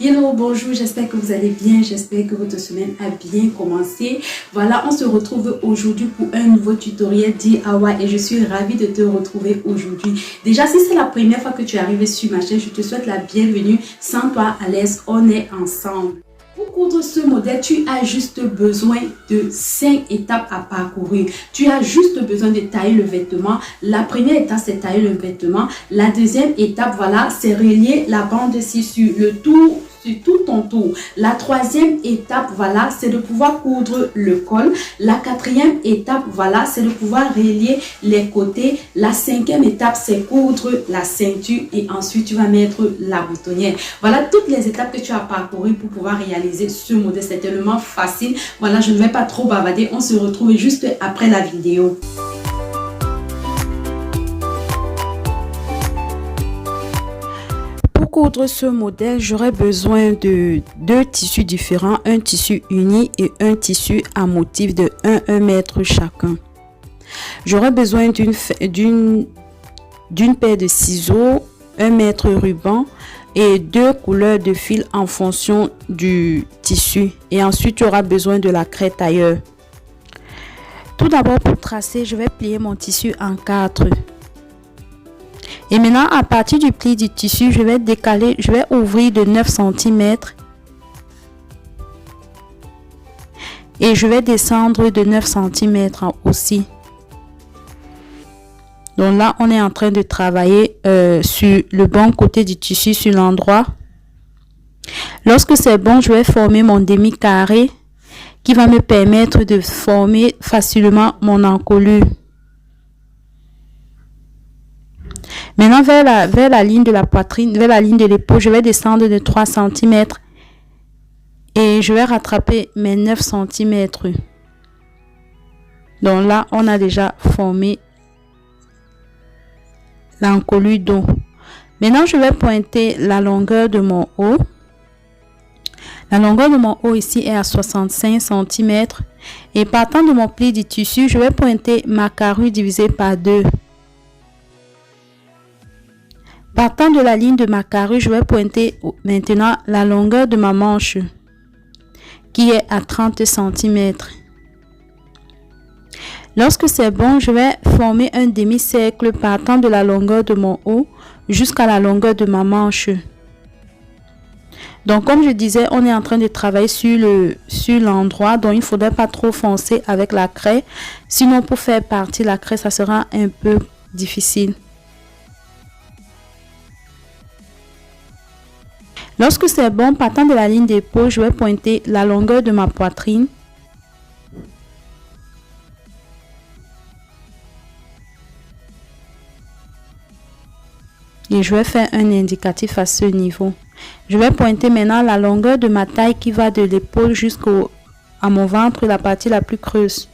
Hello, bonjour, j'espère que vous allez bien, j'espère que votre semaine a bien commencé. Voilà, on se retrouve aujourd'hui pour un nouveau tutoriel DIY et je suis ravie de te retrouver aujourd'hui. Déjà, si c'est la première fois que tu es arrivé sur ma chaîne, je te souhaite la bienvenue. Sans toi à l'aise, on est ensemble. Pour coudre ce modèle, tu as juste besoin de 5 étapes à parcourir. Tu as juste besoin de tailler le vêtement. La première étape, c'est tailler le vêtement. La deuxième étape, voilà, c'est relier la bande ci sur le tout sur tout ton tour. La troisième étape, voilà, c'est de pouvoir coudre le col. La quatrième étape, voilà, c'est de pouvoir relier les côtés. La cinquième étape, c'est coudre la ceinture et ensuite tu vas mettre la boutonnière. Voilà toutes les étapes que tu as parcourues pour pouvoir réaliser ce modèle. C'est tellement facile. Voilà, je ne vais pas trop bavarder. On se retrouve juste après la vidéo. Pour coudre ce modèle, j'aurai besoin de deux tissus différents, un tissu uni et un tissu à motif de 1 mètre chacun. J'aurai besoin d'une paire de ciseaux, 1 mètre ruban et 2 couleurs de fil en fonction du tissu. Et ensuite, tu auras besoin de la craie tailleur. Tout d'abord, pour tracer, je vais plier mon tissu en 4. Et maintenant, à partir du pli du tissu, je vais décaler, je vais ouvrir de 9 cm et je vais descendre de 9 cm aussi. Donc là, on est en train de travailler sur le bon côté du tissu, sur l'endroit. Lorsque c'est bon, je vais former mon demi-carré qui va me permettre de former facilement mon encolure. Maintenant, vers la ligne de la poitrine, vers la ligne de l'épaule, je vais descendre de 3 cm et je vais rattraper mes 9 cm. Donc là, on a déjà formé l'encolure dos. Maintenant, je vais pointer la longueur de mon haut. La longueur de mon haut ici est à 65 cm. Et partant de mon pli du tissu, je vais pointer ma carrure divisée par 2. Partant de la ligne de ma carrure, je vais pointer maintenant la longueur de ma manche qui est à 30 cm. Lorsque c'est bon, je vais former un demi-cercle partant de la longueur de mon haut jusqu'à la longueur de ma manche. Donc comme je disais, on est en train de travailler sur l'endroit, donc il ne faudrait pas trop foncer avec la craie. Sinon, pour faire partir la craie, ça sera un peu difficile. Lorsque c'est bon, partant de la ligne d'épaule, je vais pointer la longueur de ma poitrine. Et je vais faire un indicatif à ce niveau. Je vais pointer maintenant la longueur de ma taille qui va de l'épaule jusqu'à mon ventre, la partie la plus creuse.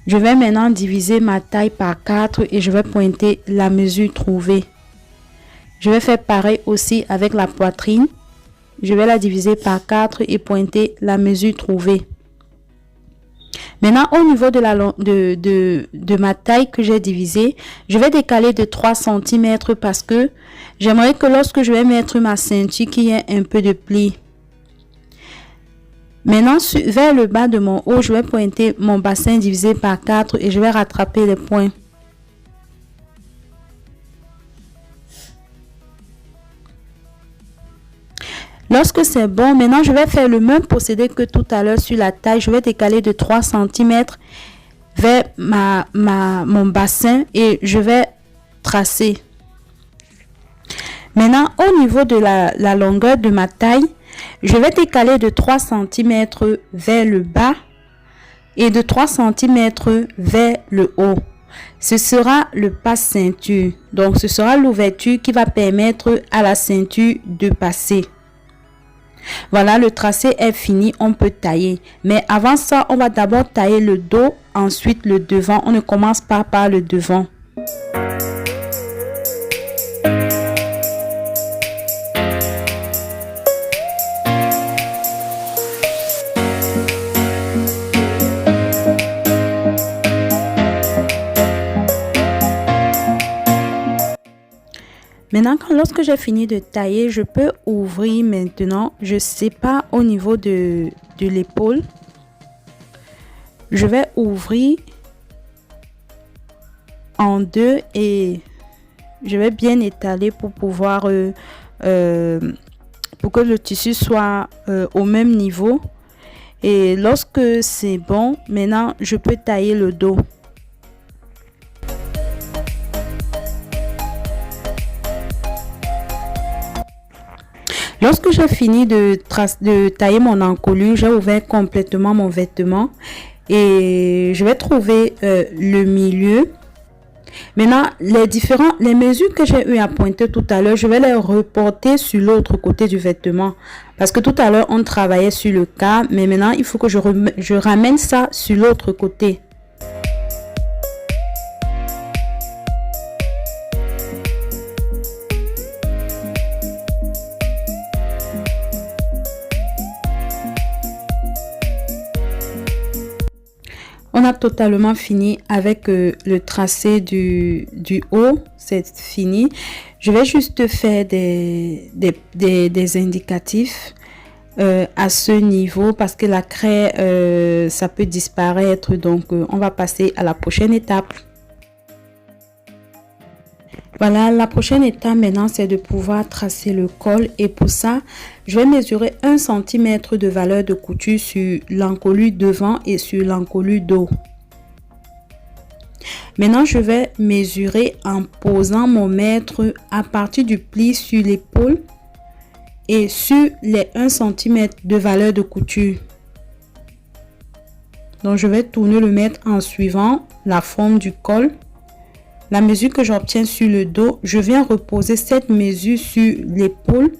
Je vais maintenant diviser ma taille par 4 et je vais pointer la mesure trouvée. Je vais faire pareil aussi avec la poitrine. Je vais la diviser par 4 et pointer la mesure trouvée. Maintenant, au niveau de ma taille que j'ai divisée, je vais décaler de 3 cm parce que j'aimerais que lorsque je vais mettre ma ceinture, qu'il y ait un peu de pli. Maintenant, vers le bas de mon haut, je vais pointer mon bassin divisé par 4 et je vais rattraper les points. Lorsque c'est bon, maintenant je vais faire le même procédé que tout à l'heure sur la taille. Je vais décaler de 3 cm vers mon bassin et je vais tracer. Maintenant, au niveau de la longueur de ma taille, je vais décaler de 3 cm vers le bas et de 3 cm vers le haut. Ce sera le passe-ceinture. Donc, ce sera l'ouverture qui va permettre à la ceinture de passer. Voilà, le tracé est fini, on peut tailler. Mais avant ça, on va d'abord tailler le dos, ensuite le devant. On ne commence pas par le devant. Maintenant, lorsque j'ai fini de tailler, je peux ouvrir maintenant. Je sépare au niveau de l'épaule. Je vais ouvrir en deux et je vais bien étaler pour pouvoir pour que le tissu soit au même niveau. Et lorsque c'est bon, maintenant je peux tailler le dos. Lorsque j'ai fini de tailler mon encolure, j'ai ouvert complètement mon vêtement et je vais trouver le milieu. Maintenant, les mesures que j'ai eu à pointer tout à l'heure, je vais les reporter sur l'autre côté du vêtement. Parce que tout à l'heure, on travaillait sur le cas, mais maintenant, il faut que je ramène ça sur l'autre côté. On a totalement fini avec le tracé du haut, c'est fini. Je vais juste faire des indicatifs à ce niveau parce que la craie, ça peut disparaître. Donc, on va passer à la prochaine étape. Voilà, la prochaine étape maintenant, c'est de pouvoir tracer le col. Et pour ça, je vais mesurer 1 cm de valeur de couture sur l'encolure devant et sur l'encolure dos. Maintenant, je vais mesurer en posant mon mètre à partir du pli sur l'épaule et sur les 1 cm de valeur de couture. Donc, je vais tourner le mètre en suivant la forme du col. La mesure que j'obtiens sur le dos, je viens reposer cette mesure sur l'épaule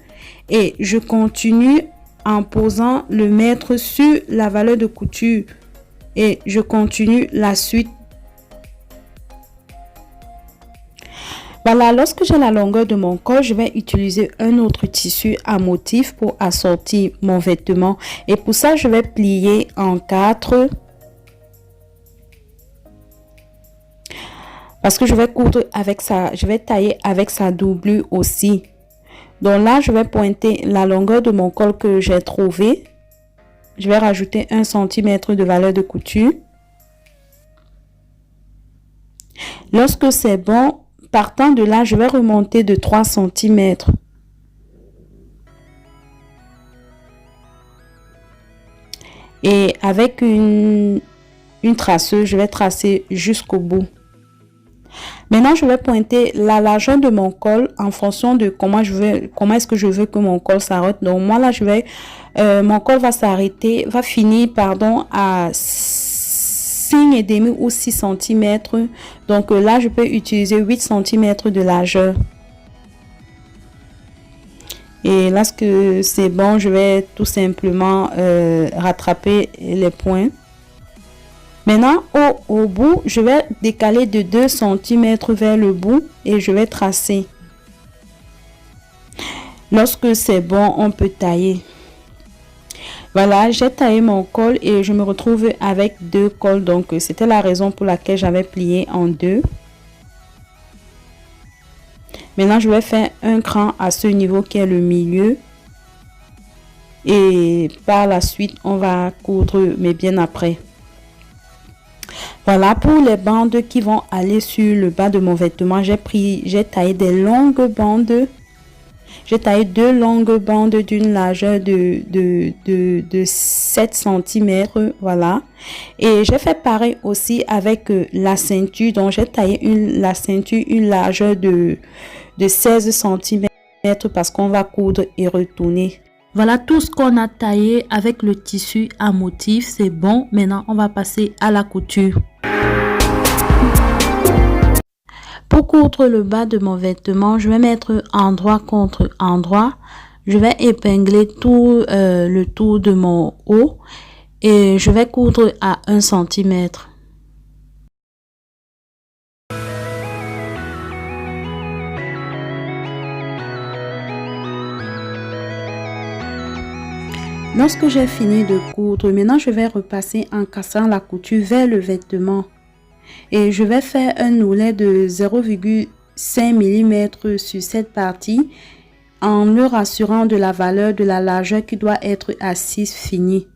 et je continue en posant le mètre sur la valeur de couture et je continue la suite. Voilà, lorsque j'ai la longueur de mon col, je vais utiliser un autre tissu à motif pour assortir mon vêtement et pour ça, je vais plier en 4. Parce que je vais coudre avec ça, je vais tailler avec sa doublure aussi. Donc là, je vais pointer la longueur de mon col que j'ai trouvé. Je vais rajouter 1 cm de valeur de couture. Lorsque c'est bon, partant de là, je vais remonter de 3 cm. Et avec une traceuse, je vais tracer jusqu'au bout. Maintenant, je vais pointer la largeur de mon col en fonction de comment est-ce que je veux que mon col s'arrête. Donc, moi, là, mon col va s'arrêter, va finir, pardon, à 5,5 ou 6 cm. Donc, là, je peux utiliser 8 cm de largeur. Et lorsque c'est bon, je vais tout simplement rattraper les points. Maintenant, au bout, je vais décaler de 2 cm vers le bout et je vais tracer. Lorsque c'est bon, on peut tailler. Voilà, j'ai taillé mon col et je me retrouve avec 2 cols. Donc, c'était la raison pour laquelle j'avais plié en 2. Maintenant, je vais faire un cran à ce niveau qui est le milieu. Et par la suite, on va coudre, mais bien après. Voilà, pour les bandes qui vont aller sur le bas de mon vêtement, j'ai taillé des longues bandes. J'ai taillé 2 longues bandes d'une largeur de 7 cm. Voilà. Et j'ai fait pareil aussi avec la ceinture. Donc, j'ai taillé la ceinture une largeur de 16 cm parce qu'on va coudre et retourner. Voilà tout ce qu'on a taillé avec le tissu à motif. C'est bon. Maintenant, on va passer à la couture. Pour coudre le bas de mon vêtement, je vais mettre endroit contre endroit. Je vais épingler tout le tour de mon haut et je vais coudre à 1 cm. Lorsque j'ai fini de coudre, maintenant je vais repasser en cassant la couture vers le vêtement. Et je vais faire un oulet de 0,6 5 mm sur cette partie en me rassurant de la valeur de la largeur qui doit être à 6 fini.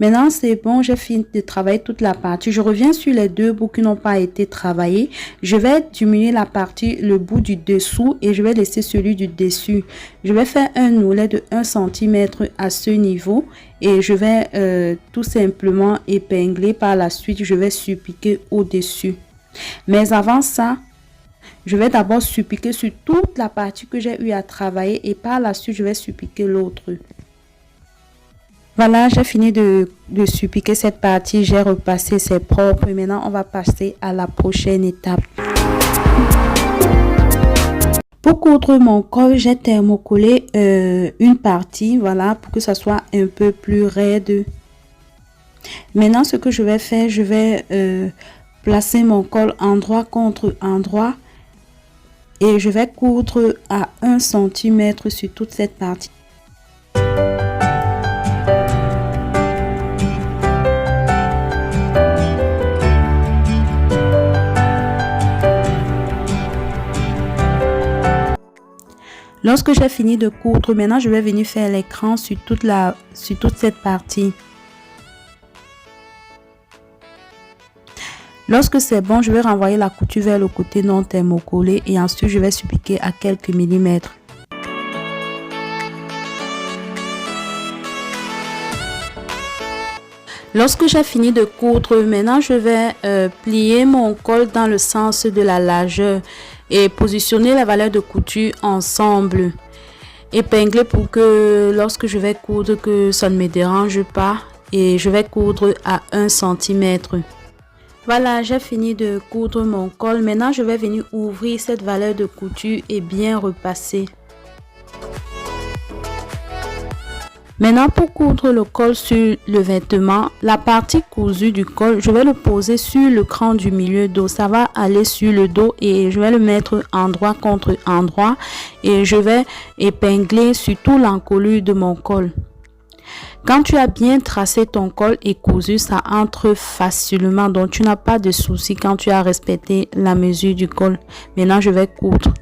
Maintenant, c'est bon, j'ai fini de travailler toute la partie. Je reviens sur les deux bouts qui n'ont pas été travaillés. Je vais diminuer la partie, le bout du dessous et je vais laisser celui du dessus. Je vais faire un oulet de 1 cm à ce niveau et je vais tout simplement épingler. Par la suite, je vais surpiquer au-dessus. Mais avant ça, je vais d'abord surpiquer sur toute la partie que j'ai eu à travailler et par la suite, je vais surpiquer l'autre. Voilà, j'ai fini de surpiquer cette partie, j'ai repassé, c'est propre. Et maintenant, on va passer à la prochaine étape. Pour coudre mon col, j'ai thermocollé une partie, voilà, pour que ça soit un peu plus raide. Maintenant, ce que je vais faire, je vais placer mon col endroit contre endroit et je vais coudre à 1 cm sur toute cette partie. Lorsque j'ai fini de coudre, maintenant je vais venir faire l'écran sur toute cette partie. Lorsque c'est bon, je vais renvoyer la couture vers le côté non thermocollé et ensuite je vais surpiquer à quelques millimètres. Lorsque j'ai fini de coudre, maintenant je vais plier mon col dans le sens de la largeur et positionner la valeur de couture ensemble. Épingler pour que lorsque je vais coudre, que ça ne me dérange pas et je vais coudre à 1 cm. Voilà, j'ai fini de coudre mon col. Maintenant, je vais venir ouvrir cette valeur de couture et bien repasser. Maintenant, pour coudre le col sur le vêtement, la partie cousue du col, je vais le poser sur le cran du milieu dos. Ça va aller sur le dos et je vais le mettre endroit contre endroit et je vais épingler sur tout l'encolure de mon col. Quand tu as bien tracé ton col et cousu, ça entre facilement. Donc, tu n'as pas de souci quand tu as respecté la mesure du col. Maintenant, je vais coudre.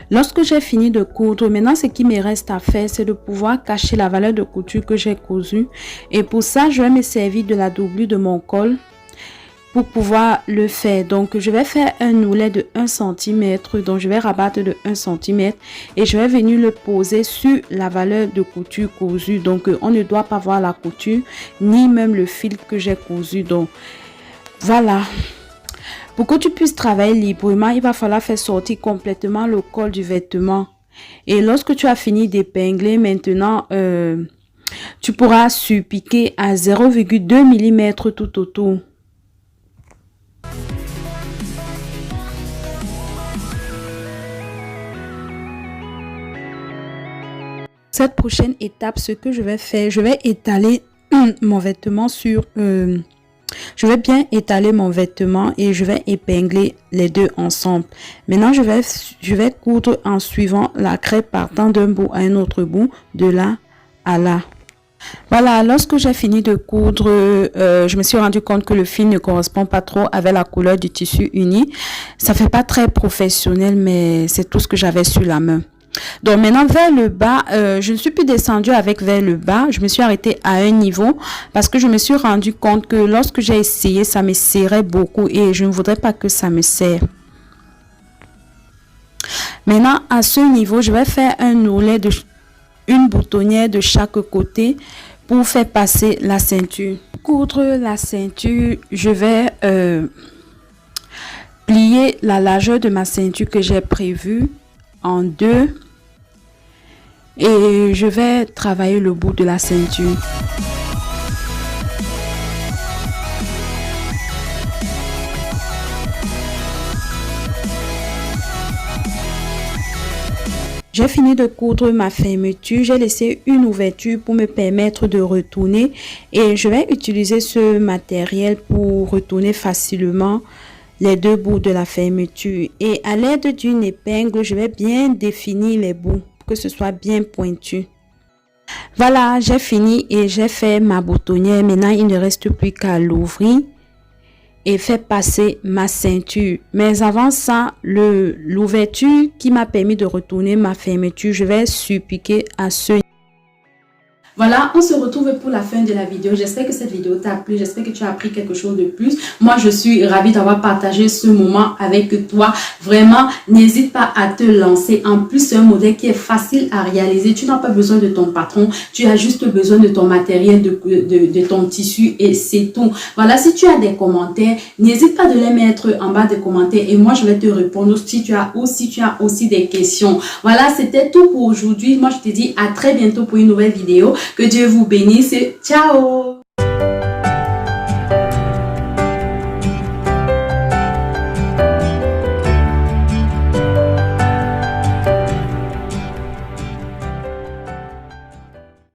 Lorsque j'ai fini de coudre, maintenant ce qui me reste à faire, c'est de pouvoir cacher la valeur de couture que j'ai cousue. Et pour ça, je vais me servir de la doublure de mon col pour pouvoir le faire. Donc, je vais faire un oulet de 1 cm. Donc, je vais rabattre de 1 cm et je vais venir le poser sur la valeur de couture cousue. Donc, on ne doit pas voir la couture ni même le fil que j'ai cousu. Donc, voilà. Pour que tu puisses travailler librement, il va falloir faire sortir complètement le col du vêtement. Et lorsque tu as fini d'épingler, maintenant, tu pourras surpiquer à 0,2 mm tout autour. Cette prochaine étape, ce que je vais faire, je vais étaler mon vêtement sur... je vais bien étaler mon vêtement et je vais épingler les deux ensemble. Maintenant, je vais coudre en suivant la crêpe partant d'un bout à un autre bout, de là à là. Voilà, lorsque j'ai fini de coudre, je me suis rendu compte que le fil ne correspond pas trop avec la couleur du tissu uni. Ça fait pas très professionnel, mais c'est tout ce que j'avais sur la main. Donc maintenant vers le bas, je ne suis plus descendue avec vers le bas, je me suis arrêtée à un niveau parce que je me suis rendu compte que lorsque j'ai essayé, ça me serrait beaucoup et je ne voudrais pas que ça me serre. Maintenant à ce niveau, je vais faire un oulet de une boutonnière de chaque côté pour faire passer la ceinture. Pour coudre la ceinture, je vais plier la largeur de ma ceinture que j'ai prévue en deux et je vais travailler le bout de la ceinture. J'ai fini de coudre ma fermeture, j'ai laissé une ouverture pour me permettre de retourner et je vais utiliser ce matériel pour retourner facilement les deux bouts de la fermeture et à l'aide d'une épingle, je vais bien définir les bouts pour que ce soit bien pointu. Voilà, j'ai fini et j'ai fait ma boutonnière. Maintenant, il ne reste plus qu'à l'ouvrir et faire passer ma ceinture. Mais avant ça, l'ouverture qui m'a permis de retourner ma fermeture, je vais surpiquer à ce. Voilà, on se retrouve pour la fin de la vidéo. J'espère que cette vidéo t'a plu. J'espère que tu as appris quelque chose de plus. Moi, je suis ravie d'avoir partagé ce moment avec toi. Vraiment, n'hésite pas à te lancer. En plus, c'est un modèle qui est facile à réaliser. Tu n'as pas besoin de ton patron. Tu as juste besoin de ton matériel, de ton tissu et c'est tout. Voilà, si tu as des commentaires, n'hésite pas de les mettre en bas des commentaires et moi, je vais te répondre si tu as aussi des questions. Voilà, c'était tout pour aujourd'hui. Moi, je te dis à très bientôt pour une nouvelle vidéo. Que Dieu vous bénisse. Ciao!